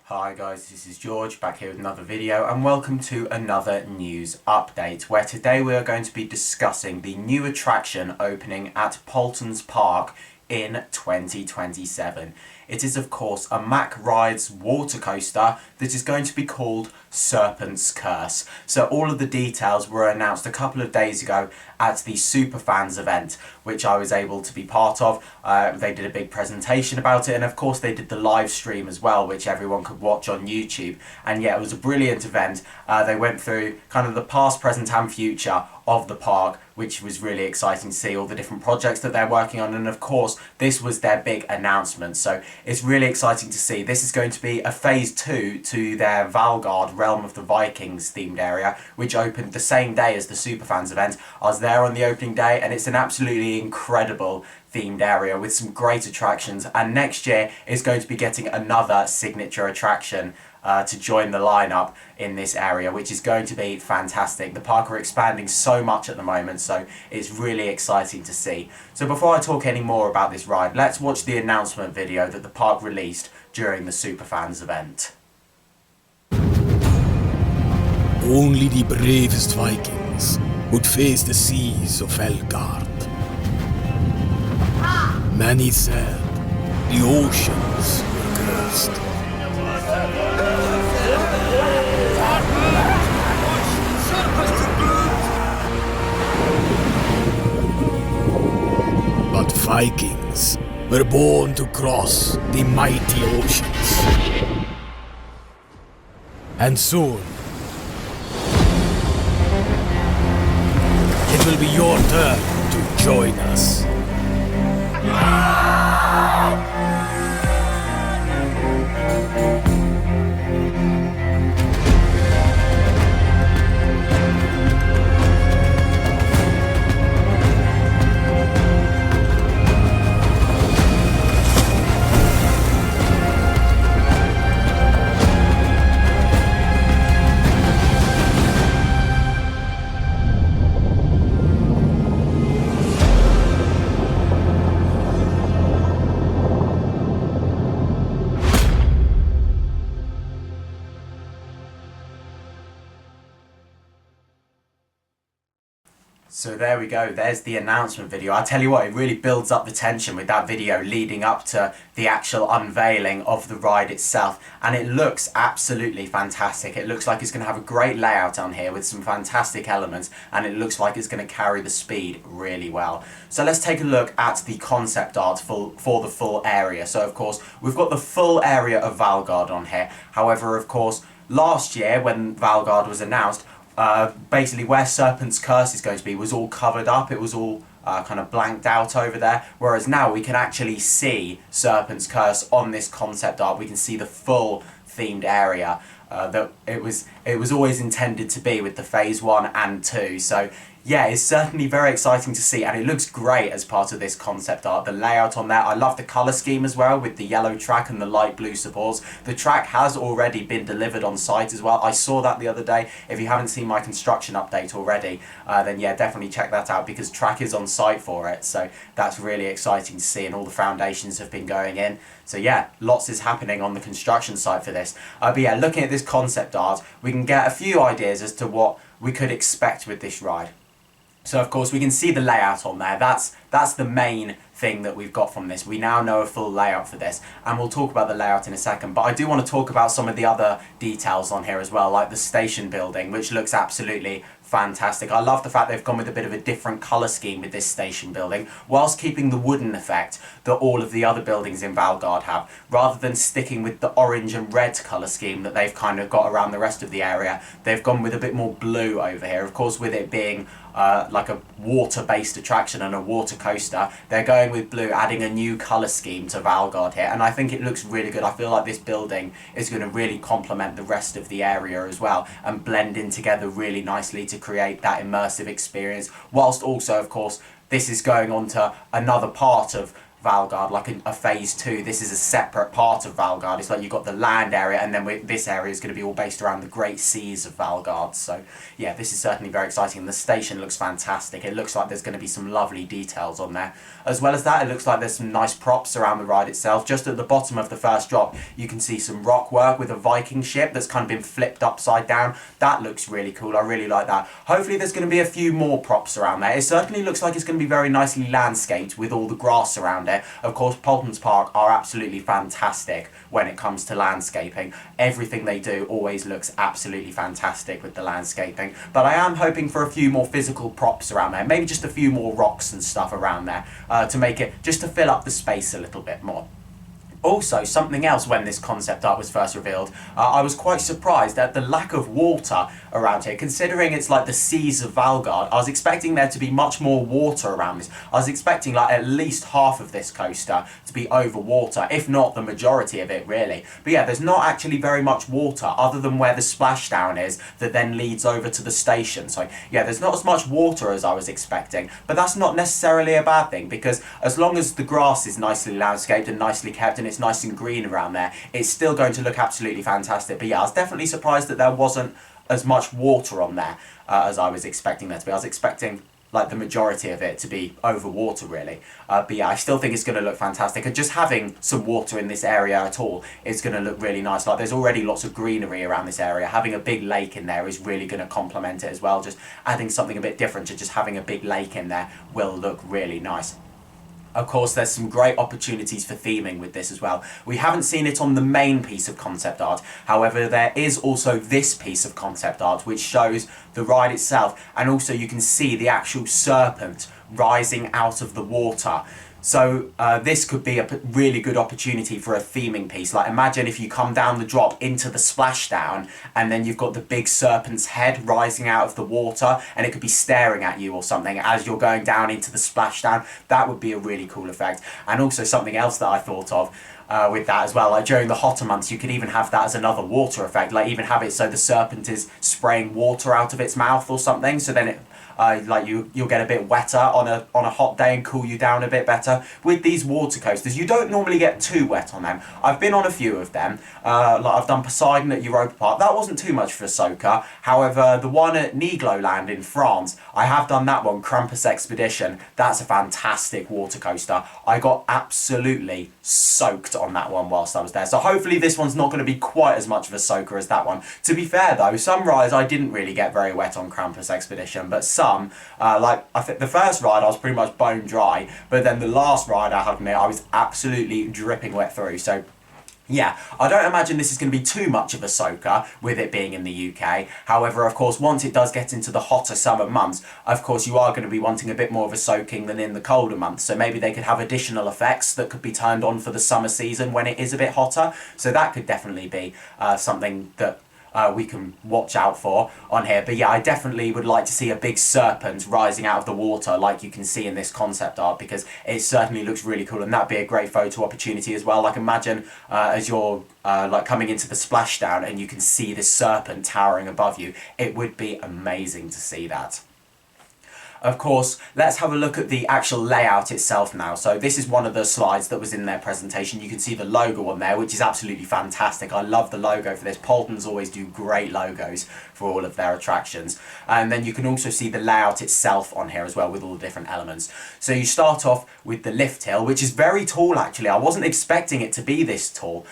Hi guys, this is George back here with another video and welcome to another news update where today we are going to be discussing the new attraction opening at Paultons Park in 2027. It is of course a Mack Rides water coaster that is going to be called Serpent's Curse. So all of the details were announced a couple of days ago at the Superfans event, which I was able to be part of. They did a big presentation about it, and of course they did the live stream as well, which everyone could watch on YouTube. And yeah, it was a brilliant event. They went through kind of the past, present and future of the park, which was really exciting to see all the different projects that they're working on, and of course this was their big announcement, so it's really exciting to see. This is going to be a phase 2 to their Valgard Realm of the Vikings themed area, which opened the same day as the Superfans event. I was there on the opening day and it's an absolutely incredible themed area with some great attractions, and next year is going to be getting another signature attraction to join the lineup in this area, which is going to be fantastic. The park are expanding so much at the moment, so it's really exciting to see. So before I talk any more about this ride, let's watch the announcement video that the park released during the Superfans event. Only the bravest Vikings would face the seas of Helgard. Many said the oceans were cursed. But Vikings were born to cross the mighty oceans. And soon, it will be your turn to join us. So there we go, there's the announcement video. I tell you what, it really builds up the tension with that video leading up to the actual unveiling of the ride itself, and it looks absolutely fantastic. It looks like it's going to have a great layout on here with some fantastic elements, and it looks like it's going to carry the speed really well. So let's take a look at the concept art for the full area. So of course we've got the full area of Valgard on here. However, of course, last year when Valgard was announced, basically where Serpent's Curse is going to be was all covered up. It was all kind of blanked out over there, whereas now we can actually see Serpent's Curse on this concept art. We can see the full themed area that it was always intended to be with the phase 1 and 2. So yeah, it's certainly very exciting to see, and it looks great as part of this concept art. The layout on there, I love the colour scheme as well with the yellow track and the light blue supports. The track has already been delivered on site as well. I saw that the other day. If you haven't seen my construction update already, then yeah, definitely check that out because track is on site for it. So that's really exciting to see, and all the foundations have been going in. So yeah, lots is happening on the construction site for this. But yeah, looking at this concept art, we can get a few ideas as to what we could expect with this ride. So of course we can see the layout on there. That's the main thing that we've got from this. We now know a full layout for this, and we'll talk about the layout in a second, but I do want to talk about some of the other details on here as well, like the station building, which looks absolutely fantastic. I love the fact they've gone with a bit of a different colour scheme with this station building, whilst keeping the wooden effect that all of the other buildings in Valgard have, rather than sticking with the orange and red colour scheme that they've kind of got around the rest of the area. They've gone with a bit more blue over here. Of course, with it being like a water-based attraction and a water coaster, they're going with blue, adding a new colour scheme to Valgard here, and I think it looks really good. I feel like this building is going to really complement the rest of the area as well and blend in together really nicely to create that immersive experience, whilst also, of course, this is going on to another part of Valgard, like a phase 2. This is a separate part of Valgard. It's like you've got the land area, and then this area is going to be all based around the great seas of Valgard. So yeah, this is certainly very exciting. The station looks fantastic. It looks like there's going to be some lovely details on there. As well as that, it looks like there's some nice props around the ride itself. Just at the bottom of the first drop, you can see some rock work with a Viking ship that's kind of been flipped upside down. That looks really cool. I really like that. Hopefully there's going to be a few more props around there. It certainly looks like it's going to be very nicely landscaped with all the grass around it. Of course, Paultons Park are absolutely fantastic when it comes to landscaping. Everything they do always looks absolutely fantastic with the landscaping. But I am hoping for a few more physical props around there. Maybe just a few more rocks and stuff around there to make it, just to fill up the space a little bit more. Also, something else when this concept art was first revealed, I was quite surprised at the lack of water around here. Considering it's like the seas of Valgard, I was expecting there to be much more water around this. I was expecting like at least half of this coaster to be over water, if not the majority of it really. But yeah, there's not actually very much water other than where the splashdown is that then leads over to the station. So yeah, there's not as much water as I was expecting, but that's not necessarily a bad thing, because as long as the grass is nicely landscaped and nicely kept and it's nice and green around there, it's still going to look absolutely fantastic. But yeah, I was definitely surprised that there wasn't as much water on there as I was expecting there to be. I was expecting like the majority of it to be over water really. But yeah, I still think it's going to look fantastic, and just having some water in this area at all is going to look really nice. Like there's already lots of greenery around this area. Having a big lake in there is really going to complement it as well. Just adding something a bit different to just having a big lake in there will look really nice. Of course, there's some great opportunities for theming with this as well. We haven't seen it on the main piece of concept art. However, there is also this piece of concept art which shows the ride itself, and also you can see the actual serpent rising out of the water. So this could be a really good opportunity for a theming piece. Like imagine if you come down the drop into the splashdown and then you've got the big serpent's head rising out of the water, and it could be staring at you or something as you're going down into the splashdown. That would be a really cool effect. And also something else that I thought of with that as well, like during the hotter months you could even have that as another water effect, like even have it so the serpent is spraying water out of its mouth or something, so then it like you'll get a bit wetter on a hot day and cool you down a bit better. With these water coasters, you don't normally get too wet on them. I've been on a few of them, like I've done Poseidon at Europa Park. That wasn't too much for a soaker. However, the one at Nigloland in France, I have done that one, Krampus Expedition. That's a fantastic water coaster. I got absolutely soaked on that one whilst I was there. So hopefully this one's not going to be quite as much of a soaker as that one. To be fair though, some rides I didn't really get very wet on Krampus Expedition, but some, like I think the first ride I was pretty much bone dry, but then the last ride I had on it I was absolutely dripping wet through. So yeah, I don't imagine this is going to be too much of a soaker with it being in the UK. However, of course, once it does get into the hotter summer months, of course, you are going to be wanting a bit more of a soaking than in the colder months. So maybe they could have additional effects that could be turned on for the summer season when it is a bit hotter. So that could definitely be something that we can watch out for on here. But yeah, I definitely would like to see a big serpent rising out of the water like you can see in this concept art, because it certainly looks really cool, and that'd be a great photo opportunity as well. Like imagine as you're like coming into the splashdown and you can see this serpent towering above you. It would be amazing to see that. Of course, let's have a look at the actual layout itself now. So this is one of the slides that was in their presentation. You can see the logo on there, which is absolutely fantastic. I love the logo for this. Paultons always do great logos for all of their attractions. And then you can also see the layout itself on here as well, with all the different elements. So you start off with the lift hill, which is very tall actually. I wasn't expecting it to be this tall.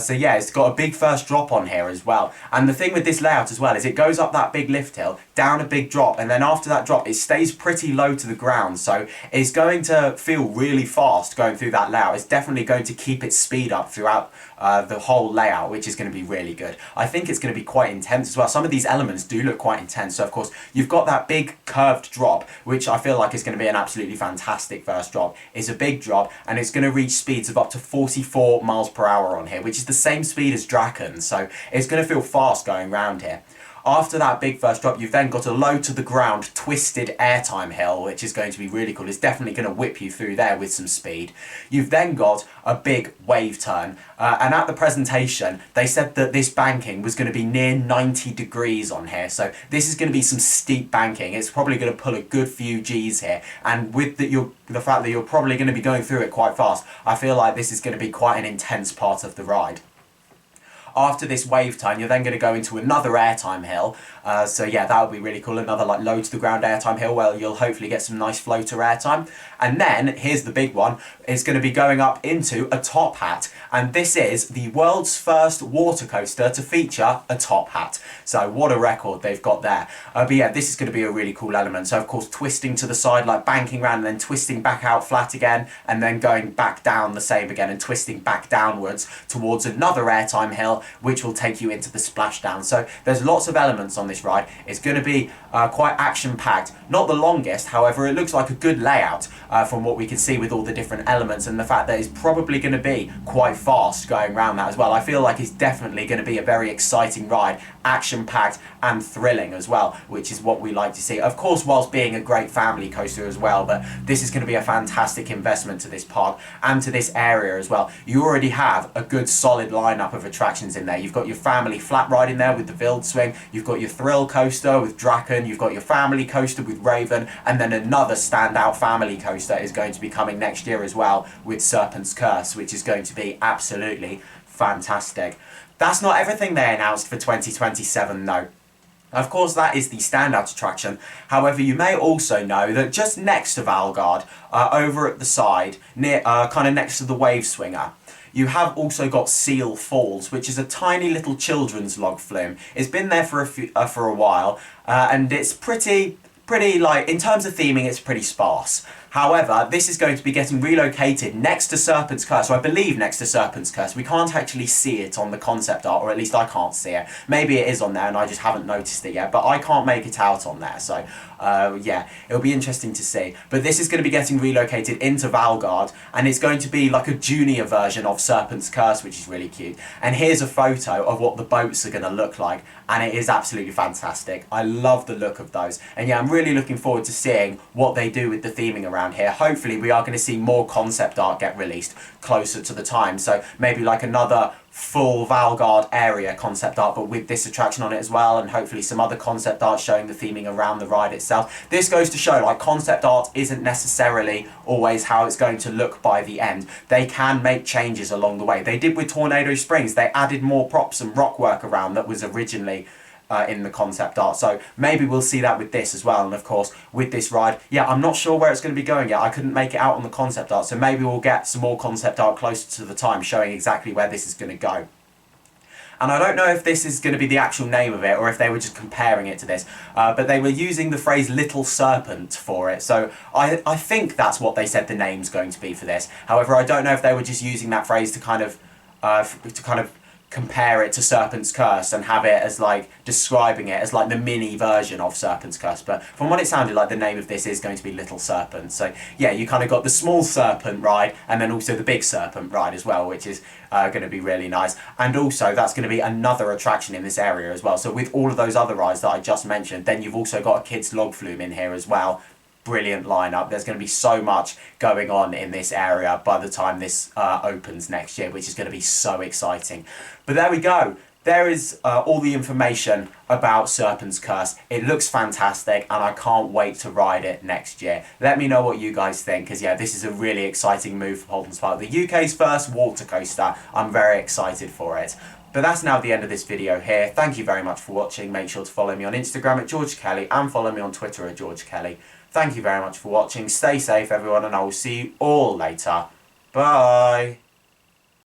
So yeah, it's got a big first drop on here as well. And the thing with this layout as well is it goes up that big lift hill, down a big drop, and then after that drop it stays pretty low to the ground, so it's going to feel really fast going through that layout. It's definitely going to keep its speed up throughout the whole layout, which is going to be really good. I think it's going to be quite intense as well. Some of these elements do look quite intense. So of course you've got that big curved drop, which I feel like is going to be an absolutely fantastic first drop. It's a big drop and it's going to reach speeds of up to 44 miles per hour on here, which is the same speed as Draken, so it's going to feel fast going around here. After that big first drop, you've then got a low to the ground twisted airtime hill, which is going to be really cool. It's definitely going to whip you through there with some speed. You've then got a big wave turn, and at the presentation they said that this banking was going to be near 90 degrees on here, so this is going to be some steep banking. It's probably going to pull a good few G's here, and with the fact that you're probably going to be going through it quite fast, I feel like this is going to be quite an intense part of the ride. After this wave turn, you're then going to go into another airtime hill. So yeah, that would be really cool. Another like low to the ground airtime hill where you'll hopefully get some nice floater airtime. And then, here's the big one, it's going to be going up into a top hat. And this is the world's first water coaster to feature a top hat. So what a record they've got there. But yeah, this is going to be a really cool element. So of course, twisting to the side, like banking around and then twisting back out flat again, and then going back down the same again and twisting back downwards towards another airtime hill, which will take you into the splashdown. So there's lots of elements on this ride. It's going to be quite action-packed. Not the longest, however, it looks like a good layout from what we can see with all the different elements, and the fact that it's probably going to be quite fast going around that as well. I feel like it's definitely going to be a very exciting ride, action-packed and thrilling as well, which is what we like to see. Of course, whilst being a great family coaster as well, but this is going to be a fantastic investment to this park and to this area as well. You already have a good solid lineup of attractions in there. You've got your family flat ride in there with the Wild Swing, you've got your thrill coaster with Draken, you've got your family coaster with Raven, and then another standout family coaster is going to be coming next year as well with Serpent's Curse, which is going to be absolutely fantastic. That's not everything they announced for 2027 though. Of course, that is the standout attraction. However, you may also know that just next to Valgard, over at the side, near kind of next to the Wave Swinger, you have also got Seal Falls, which is a tiny little children's log flume. It's been there for a while, and it's pretty like, in terms of theming, it's pretty sparse. However, this is going to be getting relocated next to Serpent's Curse, so I believe next to Serpent's Curse. We can't actually see it on the concept art, or at least I can't see it. Maybe it is on there and I just haven't noticed it yet, but I can't make it out on there, so yeah, it'll be interesting to see. But this is going to be getting relocated into Valgard, and it's going to be like a junior version of Serpent's Curse, which is really cute. And here's a photo of what the boats are going to look like, and it is absolutely fantastic. I love the look of those, and yeah, I'm really looking forward to seeing what they do with the theming around here. Hopefully we are going to see more concept art get released closer to the time, so maybe like another full Valgard area concept art, but with this attraction on it as well, and hopefully some other concept art showing the theming around the ride itself. This goes to show, like, concept art isn't necessarily always how it's going to look by the end. They can make changes along the way. They did with Tornado Springs. They added more props and rock work around that was originally in the concept art, so maybe we'll see that with this as well. And of course, with this ride, yeah, I'm not sure where it's going to be going yet. I couldn't make it out on the concept art, so maybe we'll get some more concept art closer to the time showing exactly where this is going to go. And I don't know if this is going to be the actual name of it, or if they were just comparing it to this, but they were using the phrase Little Serpent for it, so I think that's what they said the name's going to be for this. However, I don't know if they were just using that phrase to kind of compare it to Serpent's Curse and have it as like describing it as like the mini version of Serpent's Curse. But from what it sounded like, the name of this is going to be Little Serpent. So yeah, you kind of got the small Serpent ride and then also the big Serpent ride as well, which is going to be really nice. And also that's going to be another attraction in this area as well. So with all of those other rides that I just mentioned, then you've also got a kids log flume in here as well. Brilliant lineup. There's going to be so much going on in this area by the time this opens next year, which is going to be so exciting. But there we go. There is all the information about Serpent's Curse. It looks fantastic and I can't wait to ride it next year. Let me know what you guys think, because yeah, this is a really exciting move for Paultons Park. The UK's first water coaster. I'm very excited for it. But that's now the end of this video here. Thank you very much for watching. Make sure to follow me on Instagram at George Kelly and follow me on Twitter at George Kelly. Thank you very much for watching. Stay safe, everyone, and I will see you all later. Bye.